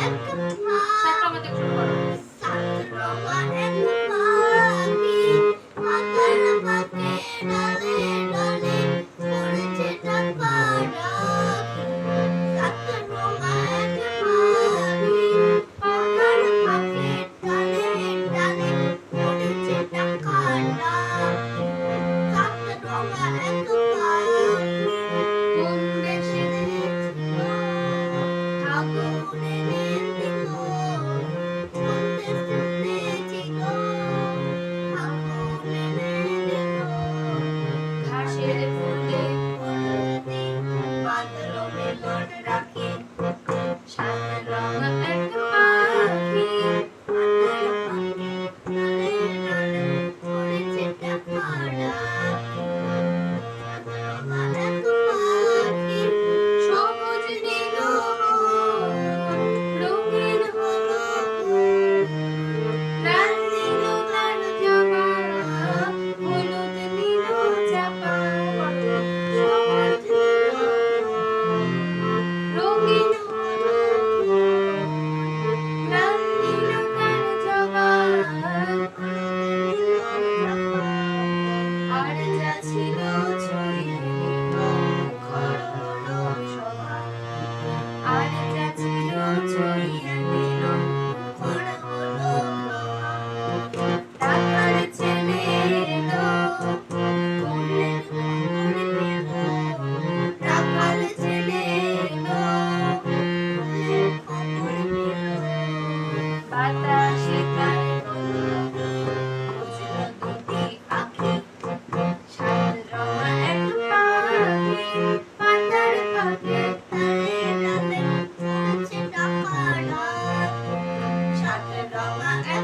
সাতটা মধ্যে শুরু করো। ঘাসের ফুলে বাদরমে মনে রাখি সাত রঙা এক পাখি সবুজ নীল রঙিন হলো লাল নীল তার জবা হলুদ নীল চাপা সবুজ নীল রঙিন হলো লাল নীল তার জবা আর যা ছিল ছড়িয়ে দিল মুখর হলো সভা আর যা ছিল ছড়িয়ে দিল মুখর হলো টাকার ছেলে এলো ফুলের খবর পেল টাকার ছেলে এলো ফুলের খবর পেল বাতাসে তার বললো বুঝলো দুটি আঁখি সাত রঙা এক পাখি পাতার ফাঁকে তালে তালে পড়েছে টাকা সাত রঙা